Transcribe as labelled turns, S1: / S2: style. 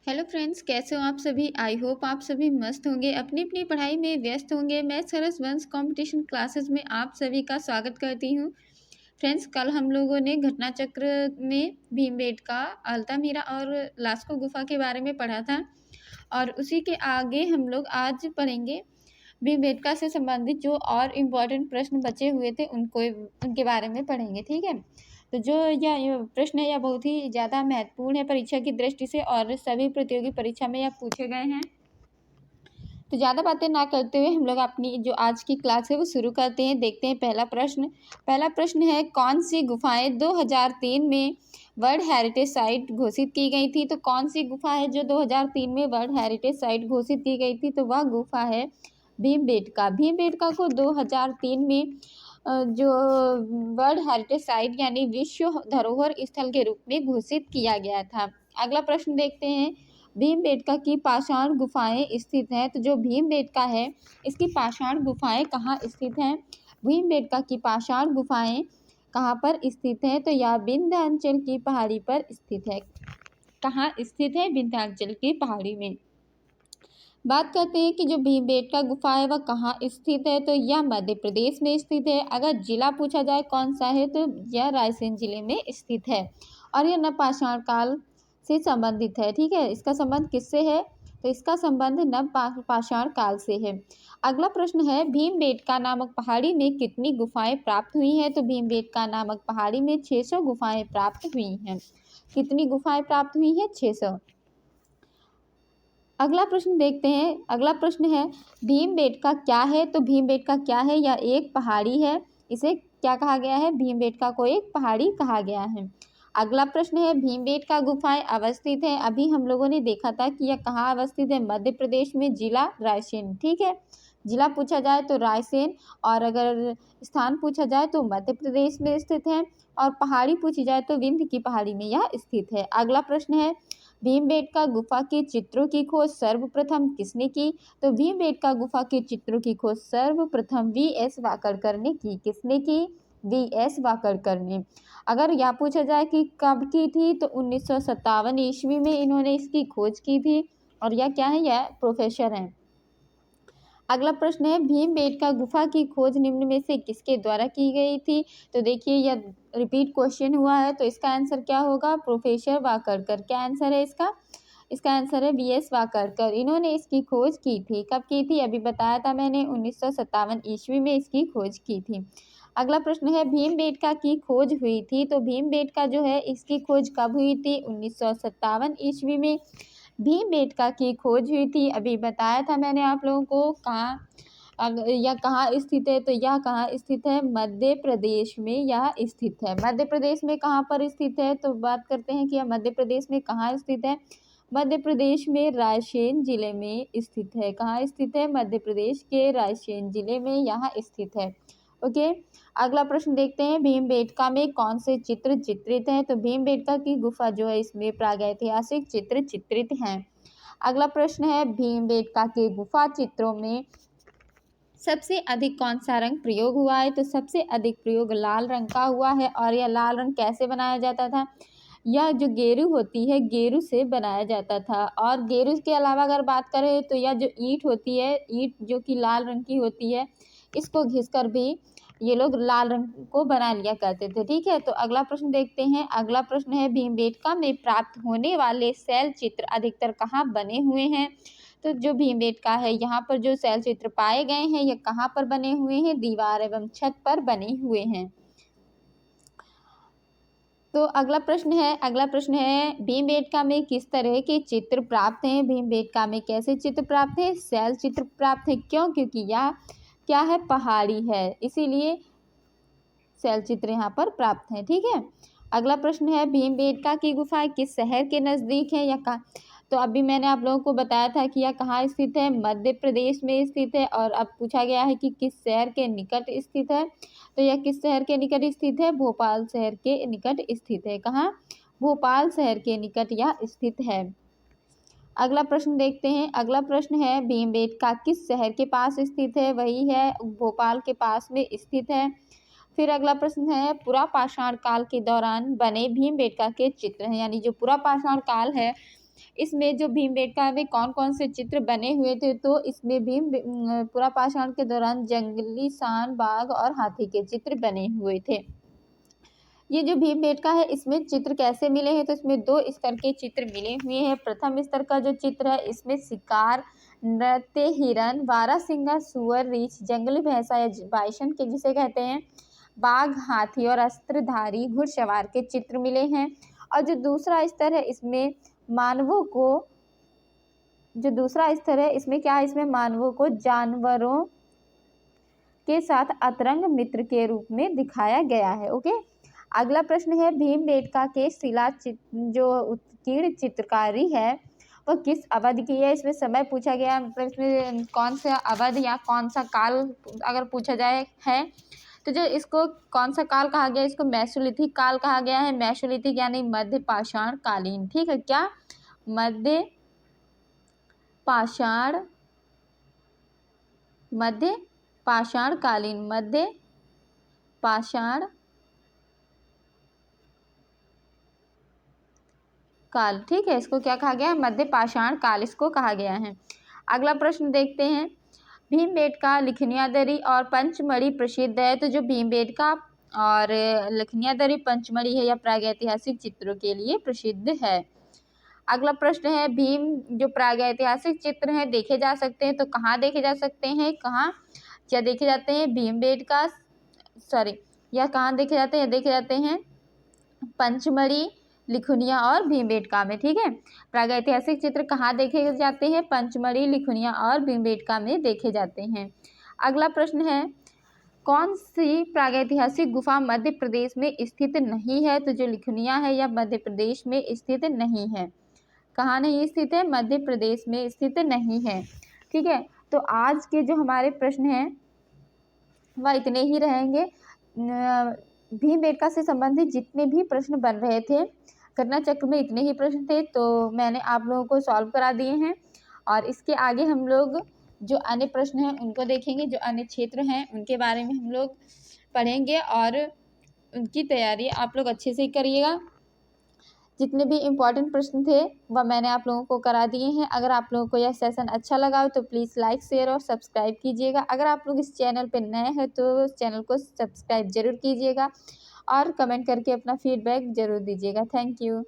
S1: Hello friends, कैसे हो आप सभी। आई होप आप सभी मस्त होंगे, अपनी अपनी पढ़ाई में व्यस्त होंगे। मैं सरस वंश कंपटीशन क्लासेस में आप सभी का स्वागत करती हूँ। फ्रेंड्स, कल हम लोगों ने घटना चक्र में भीमबेटका, अल्तामीरा और लास्को गुफा के बारे में पढ़ा था और उसी के आगे हम लोग आज पढ़ेंगे भीमबेटका से संबंधित जो और इम्पोर्टेंट प्रश्न बचे हुए थे उनके बारे में पढ़ेंगे। ठीक है, तो जो यह प्रश्न है यह बहुत ही ज़्यादा महत्वपूर्ण है परीक्षा की दृष्टि से और सभी प्रतियोगी परीक्षा में यह पूछे गए हैं। तो ज़्यादा बातें ना करते हुए हम लोग अपनी जो आज की क्लास है वो शुरू करते हैं। देखते हैं पहला प्रश्न है, कौन सी गुफाएं 2003 में वर्ल्ड हेरिटेज साइट घोषित की गई थी। तो कौन सी गुफा है जो 2003 में वर्ल्ड हेरिटेज साइट घोषित की गई थी, तो वह गुफा है भीमबेटका। भीमबेटका को 2003 में जो वर्ल्ड हेरिटेज साइट यानी विश्व धरोहर स्थल के रूप में घोषित किया गया था। अगला प्रश्न देखते हैं, भीमबेटका की पाषाण गुफाएं स्थित हैं। तो जो भीमबेटका है इसकी पाषाण गुफाएं कहाँ स्थित हैं। भीमबेटका की पाषाण गुफाएं कहाँ पर स्थित हैं, तो यह विंध्याचल की पहाड़ी पर स्थित है। कहाँ स्थित है, विंध्याचल की पहाड़ी में। बात करते हैं कि जो भीमबेटका गुफा है वह कहाँ स्थित है, तो यह मध्य प्रदेश में स्थित है। अगर जिला पूछा जाए कौन सा है, तो यह रायसेन जिले में स्थित है और यह नवपाषाण काल से संबंधित है। ठीक है, इसका संबंध किससे है, तो इसका संबंध नवपाषाण काल से है। अगला प्रश्न है, भीमबेटका नामक पहाड़ी में कितनी गुफाएं प्राप्त हुई हैं। तो भीमबेटका नामक पहाड़ी में 600 गुफाएं प्राप्त हुई हैं। कितनी गुफाएं प्राप्त हुई हैं, 600। अगला प्रश्न देखते हैं। अगला प्रश्न है, भीमबेटका क्या है। तो भीमबेटका क्या है, यह एक पहाड़ी है। इसे क्या कहा गया है, भीमबेटका को एक पहाड़ी कहा गया है। अगला प्रश्न है, भीमबेटका गुफाएं अवस्थित है। अभी हम लोगों ने देखा था कि यह कहाँ अवस्थित है, मध्य प्रदेश में, जिला रायसेन। ठीक है, जिला पूछा जाए तो रायसेन और अगर स्थान पूछा जाए तो मध्य प्रदेश में स्थित है और पहाड़ी पूछी जाए तो विंध्य की पहाड़ी में यह स्थित है। अगला प्रश्न है, भीमबेटका गुफा के चित्रों की खोज सर्वप्रथम किसने की। तो भीमबेटका गुफा के चित्रों की खोज सर्वप्रथम वी.एस. वाकड़कर ने की। किसने की, वी.एस. वाकड़कर ने। अगर यह पूछा जाए कि कब की थी, तो 1957 ईस्वी में इन्होंने इसकी खोज की थी और यह क्या है, यह प्रोफेसर हैं। अगला प्रश्न है, भीमबेटका गुफा की खोज निम्न में से किसके द्वारा की गई थी। तो देखिए यह रिपीट क्वेश्चन हुआ है, तो इसका आंसर क्या होगा, प्रोफेसर वाकड़कर। क्या आंसर है इसका, इसका आंसर है वी.एस. वाकड़कर। इन्होंने इसकी खोज की थी। कब की थी, अभी बताया था मैंने, 1957 ईस्वी में इसकी खोज की थी। अगला प्रश्न है, भीमबेटका की खोज हुई थी। तो भीमबेटका जो है इसकी खोज कब हुई थी, 1957 ईस्वी में भीमबेटका की खोज हुई थी। अभी बताया था मैंने आप लोगों को कहाँ यह कहाँ स्थित है, तो यह कहाँ स्थित है, मध्य प्रदेश में यह स्थित है। मध्य प्रदेश में कहाँ पर स्थित है, तो बात करते हैं कि यह मध्य प्रदेश में कहाँ स्थित है। मध्य प्रदेश में रायसेन जिले में स्थित है। कहाँ स्थित है, मध्य प्रदेश के रायसेन जिले में यहाँ स्थित है। ओके, अगला प्रश्न देखते हैं, भीमबेटका में कौन से चित्र चित्रित हैं। तो भीमबेटका की गुफा जो है इसमें प्रागैतिहासिक चित्र चित्रित हैं। अगला प्रश्न है, भीमबेटका के गुफा चित्रों में सबसे अधिक कौन सा रंग प्रयोग हुआ है। तो सबसे अधिक प्रयोग लाल रंग का हुआ है और यह लाल रंग कैसे बनाया जाता था, यह जो गेरू होती है गेरू से बनाया जाता था। और गेरू के अलावा अगर बात करें तो यह जो ईंट होती है, ईंट जो कि लाल रंग की होती है, इसको घिसकर भी ये लोग लाल रंग को बना लिया करते थे। ठीक है, तो अगला प्रश्न देखते हैं। अगला प्रश्न है, भीमबेटका में प्राप्त होने वाले शैल चित्र अधिकतर कहाँ बने हुए हैं। तो जो भीमबेटका है यहाँ पर जो शैल चित्र पाए गए हैं यह कहाँ पर बने हुए हैं, दीवार एवं छत पर बने हुए हैं। तो अगला प्रश्न है, भीमबेटका में किस तरह के चित्र प्राप्त हैं। भीमबेटका में कैसे चित्र प्राप्त हैं, शैल चित्र प्राप्त हैं। क्यों, क्योंकि यह क्या है, पहाड़ी है, इसीलिए शैल चित्र यहाँ पर प्राप्त हैं। ठीक है, अगला प्रश्न है, भीमबेटका की गुफा किस शहर के नज़दीक है या कहाँ। तो अभी मैंने आप लोगों को बताया था कि यह कहाँ स्थित है, मध्य प्रदेश में स्थित है। और अब पूछा गया है कि किस शहर के निकट स्थित है, तो यह किस शहर के निकट स्थित है, भोपाल शहर के निकट स्थित है। कहाँ, भोपाल शहर के निकट यह स्थित है। अगला प्रश्न देखते हैं। अगला प्रश्न है, भीमबेटका किस शहर के पास स्थित है, वही है भोपाल के पास में स्थित है। फिर अगला प्रश्न है, पुरापाषाण काल के दौरान बने भीमबेटका के चित्र हैं, यानी जो पुरापाषाण काल है इसमें जो भीमबेटका में कौन कौन से चित्र बने हुए थे, तो इसमें पुरा पाषाण के दौरान जंगली सांड, बाघ और हाथी के चित्र बने हुए थे। ये जो भीमबेटका है इसमें चित्र कैसे मिले हैं, तो इसमें 2 स्तर के चित्र मिले हुए हैं। प्रथम स्तर का जो चित्र है इसमें शिकार, नृत्य, हिरन, बारहसिंगा, सुअर, रीछ, जंगली भैंसा या बाइसन के जिसे कहते हैं, बाघ, हाथी और अस्त्रधारी घुड़सवार के चित्र मिले हैं। और जो दूसरा स्तर है इसमें मानवों को क्या है, इसमें मानवों को जानवरों के साथ अतरंग मित्र के रूप में दिखाया गया है। ओके, अगला प्रश्न है भीमबेटका के शिला जो उत्कीर्ण चित्रकारी है वह किस अवधि की है। इसमें समय पूछा गया, मतलब इसमें कौन सा अवधि या कौन सा काल अगर पूछा जाए है, तो जो इसको कौन सा काल कहा गया, इसको मेसोलिथिक काल कहा गया है। मेसोलिथिक यानी मध्य पाषाण कालीन, ठीक है, क्या मध्य पाषाण कालीन, मध्य पाषाण काल, ठीक है, इसको क्या कहा गया है, मध्य पाषाण काल इसको कहा गया है। अगला प्रश्न देखते हैं, भीमबेटका, लिखनियादरी और पंचमढ़ी प्रसिद्ध है। तो जो भीमबेटका और लिखनियादरी, पंचमढ़ी है, यह प्रागैतिहासिक चित्रों के लिए प्रसिद्ध है। अगला प्रश्न है, भीम जो प्रागैतिहासिक चित्र हैं देखे जा सकते हैं, तो कहाँ देखे जा सकते हैं, क्या देखे जाते हैं, भीमबेटका या कहाँ देखे जाते हैं, देखे जाते हैं पंचमढ़ी, लिखुनिया और भीमबेटका में, ठीक है। प्रागैतिहासिक चित्र कहाँ देखे जाते हैं, पंचमढ़ी, लिखुनिया और भीमबेटका में देखे जाते हैं। अगला प्रश्न है, कौन सी प्रागैतिहासिक गुफा मध्य प्रदेश में स्थित नहीं है। तो जो लिखुनिया है यह मध्य प्रदेश में स्थित नहीं है। कहाँ नहीं स्थित है, मध्य प्रदेश में स्थित नहीं है, ठीक है। तो आज के जो हमारे प्रश्न हैं वह इतने ही रहेंगे। भीमबेटका से संबंधित जितने भी प्रश्न बन रहे थे, घटना चक्र में इतने ही प्रश्न थे, तो मैंने आप लोगों को सॉल्व करा दिए हैं। और इसके आगे हम लोग जो अन्य प्रश्न हैं उनको देखेंगे, जो अन्य क्षेत्र हैं उनके बारे में हम लोग पढ़ेंगे और उनकी तैयारी आप लोग अच्छे से करिएगा। जितने भी इम्पॉर्टेंट प्रश्न थे वह मैंने आप लोगों को करा दिए हैं। अगर आप लोगों को यह सेशन अच्छा लगा हो तो प्लीज़ लाइक, शेयर और सब्सक्राइब कीजिएगा। अगर आप लोग इस चैनल पर नए हैं तो इस चैनल को सब्सक्राइब ज़रूर कीजिएगा और कमेंट करके अपना फीडबैक ज़रूर दीजिएगा। Thank you.